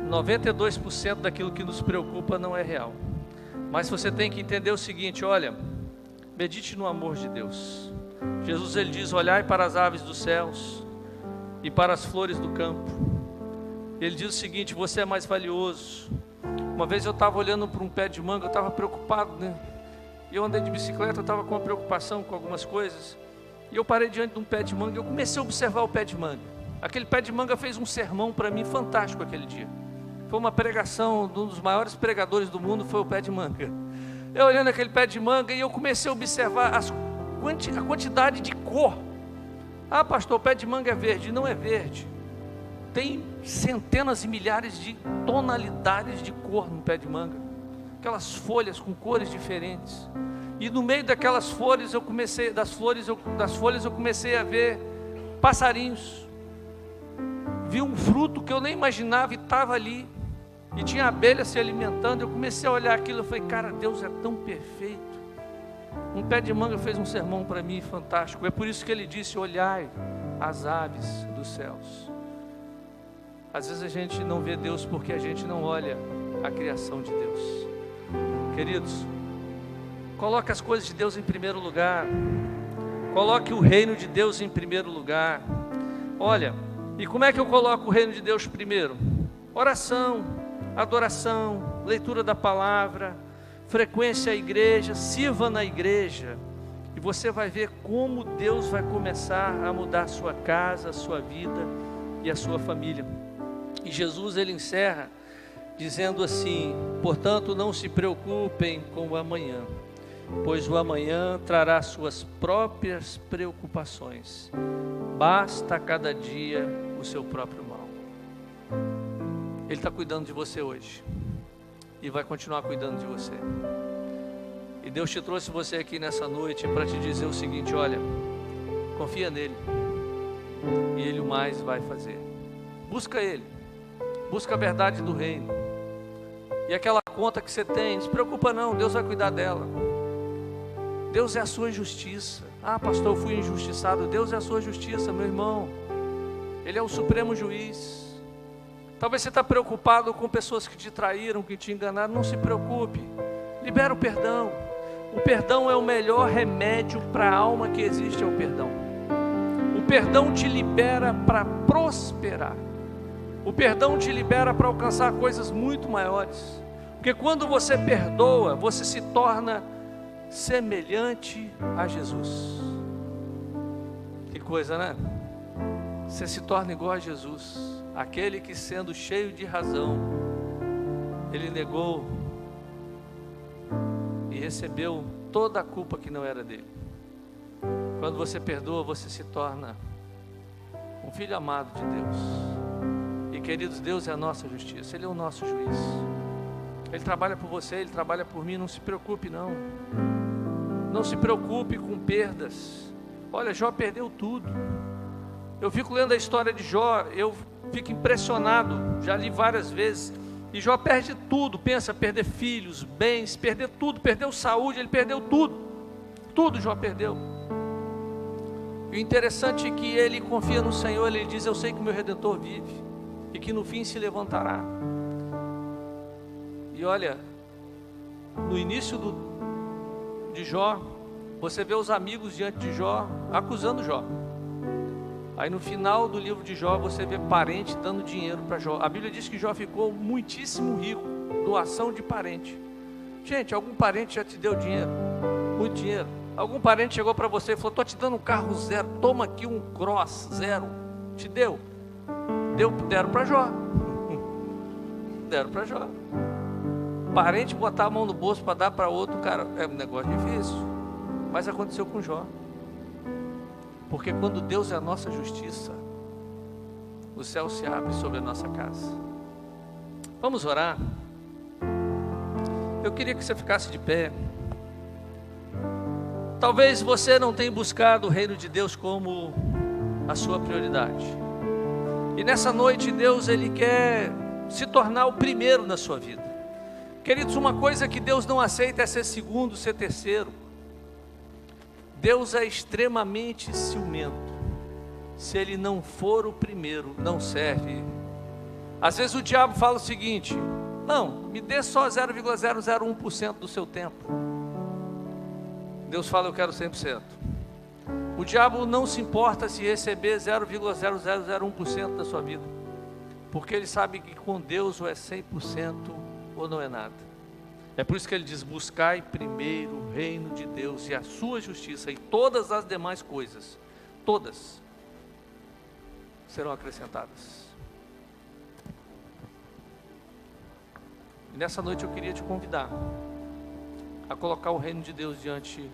A: 92% daquilo que nos preocupa não é real. Mas você tem que entender o seguinte, olha, Medite no amor de Deus. Jesus, ele diz: olhai para as aves dos céus e para as flores do campo. Ele diz o seguinte: você é mais valioso. Uma vez eu estava olhando para um pé de manga, eu estava preocupado, né? E eu andei de bicicleta, eu estava com uma preocupação com algumas coisas. E eu parei diante de um pé de manga e eu comecei a observar o pé de manga. Aquele pé de manga fez um sermão para mim fantástico aquele dia. Foi uma pregação de um dos maiores pregadores do mundo, foi o pé de manga. Eu olhando aquele pé de manga e eu comecei a observar a quantidade de cor. Ah, pastor, o pé de manga é verde. Não é verde. Tem centenas e milhares de tonalidades de cor no pé de manga. Aquelas folhas com cores diferentes. E no meio daquelas folhas das folhas eu comecei a ver passarinhos. Vi um fruto que eu nem imaginava e estava ali. E tinha abelha se alimentando. Eu comecei a olhar aquilo e falei: cara, Deus é tão perfeito. Um pé de manga fez um sermão para mim fantástico. É por isso que ele disse: olhai as aves dos céus. Às vezes a gente não vê Deus porque a gente não olha a criação de Deus. Queridos, coloque as coisas de Deus em primeiro lugar. Coloque o reino de Deus em primeiro lugar. Olha, e como é que eu coloco o reino de Deus primeiro? Oração, adoração, leitura da palavra, frequência à igreja, sirva na igreja. E você vai ver como Deus vai começar a mudar a sua casa, a sua vida e a sua família. E Jesus, ele encerra dizendo assim: portanto não se preocupem com o amanhã, pois o amanhã trará suas próprias preocupações. Basta a cada dia o seu próprio mal. Ele está cuidando de você hoje e vai continuar cuidando de você. E Deus te trouxe você aqui nessa noite para te dizer o seguinte: olha, confia nele e Ele o mais vai fazer. Busca Ele, busca a verdade do reino. E aquela conta que você tem, não se preocupa não, Deus vai cuidar dela. Deus é a sua justiça. Ah, pastor, eu fui injustiçado. Deus é a sua justiça, meu irmão. Ele é o supremo juiz. Talvez você está preocupado com pessoas que te traíram, que te enganaram. Não se preocupe, libera o perdão. O perdão é o melhor remédio para a alma que existe, é o perdão. O perdão te libera para prosperar. O perdão te libera para alcançar coisas muito maiores. Porque quando você perdoa, você se torna semelhante a Jesus. Que coisa, né? Você se torna igual a Jesus. Aquele que, sendo cheio de razão, ele negou e recebeu toda a culpa que não era dele. Quando você perdoa, você se torna um filho amado de Deus. E queridos, Deus é a nossa justiça, Ele é o nosso juiz. Ele trabalha por você, Ele trabalha por mim. Não se preocupe não. Não se preocupe com perdas. Olha, Jó perdeu tudo. Eu fico lendo a história de Jó, eu fico impressionado, já li várias vezes. E Jó perde tudo, pensa, perder filhos, bens, perder tudo, perdeu saúde, ele perdeu tudo. Tudo Jó perdeu. E o interessante é que ele confia no Senhor, ele diz: eu sei que o meu Redentor vive e que no fim se levantará. E olha, no início de Jó, você vê os amigos diante de Jó, acusando Jó. Aí no final do livro de Jó, você vê parente dando dinheiro para Jó. A Bíblia diz que Jó ficou muitíssimo rico, doação de parente. Gente, algum parente já te deu dinheiro? Muito dinheiro. Algum parente chegou para você e falou: estou te dando um carro zero, toma aqui um Cross zero. Te deu? Deram para Jó. Deram para Jó. Parente botar a mão no bolso para dar para outro, cara, é um negócio difícil. Mas aconteceu com Jó. Porque quando Deus é a nossa justiça, o céu se abre sobre a nossa casa. Vamos orar? Eu queria que você ficasse de pé. Talvez você não tenha buscado o reino de Deus como a sua prioridade. E nessa noite Deus, Ele quer se tornar o primeiro na sua vida. Queridos, uma coisa que Deus não aceita é ser segundo, ser terceiro. Deus é extremamente ciumento. Se Ele não for o primeiro, não serve. Às vezes o diabo fala o seguinte: não, me dê só 0,001% do seu tempo. Deus fala, eu quero 100%. O diabo não se importa se receber 0,0001% da sua vida, porque ele sabe que com Deus ou é 100% ou não é nada. É por isso que ele diz, buscai primeiro o reino de Deus e a sua justiça, e todas as demais coisas, todas, serão acrescentadas. E nessa noite eu queria te convidar a colocar o reino de Deus diante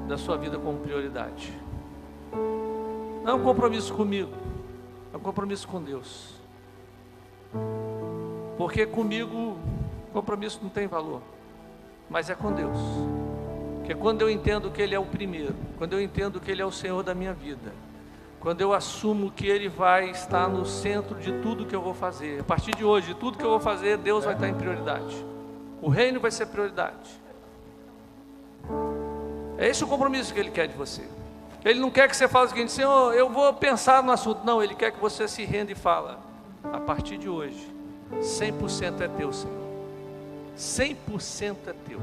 A: da sua vida como prioridade. Não é um compromisso comigo, é um compromisso com Deus. Porque comigo compromisso não tem valor, mas é com Deus. Porque quando eu entendo que Ele é o primeiro, quando eu entendo que Ele é o Senhor da minha vida, quando eu assumo que Ele vai estar no centro de tudo que eu vou fazer, a partir de hoje, tudo que eu vou fazer, Deus vai estar em prioridade. O reino vai ser prioridade. É esse o compromisso que Ele quer de você. Ele não quer que você fale o seguinte, Senhor, eu vou pensar no assunto. Não, Ele quer que você se renda e fala, a partir de hoje, 100% é teu, Senhor. 100% é teu.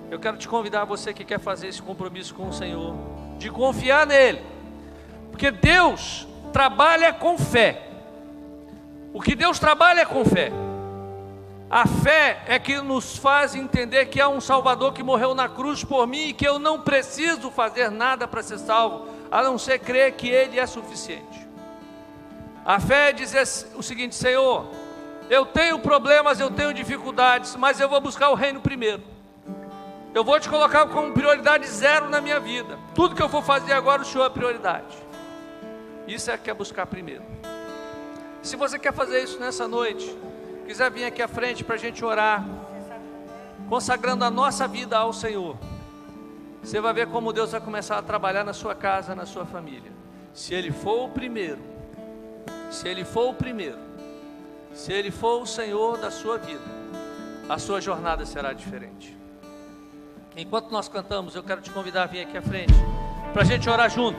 A: Eu quero te convidar, você que quer fazer esse compromisso com o Senhor, de confiar nele, porque Deus trabalha com fé. O que Deus trabalha é com fé. A fé é que nos faz entender que há um Salvador que morreu na cruz por mim e que eu não preciso fazer nada para ser salvo, a não ser crer que Ele é suficiente. A fé é dizer o seguinte, Senhor, eu tenho problemas, eu tenho dificuldades, mas eu vou buscar o reino primeiro. Eu vou te colocar como prioridade 0 na minha vida. Tudo que eu for fazer agora, o Senhor é prioridade. Isso é que é buscar primeiro. Se você quer fazer isso nessa noite, quiser vir aqui à frente para a gente orar, consagrando a nossa vida ao Senhor, você vai ver como Deus vai começar a trabalhar na sua casa, na sua família. Se Ele for o primeiro, se Ele for o primeiro, se Ele for o Senhor da sua vida, a sua jornada será diferente. Enquanto nós cantamos, eu quero te convidar a vir aqui à frente, para a gente orar junto.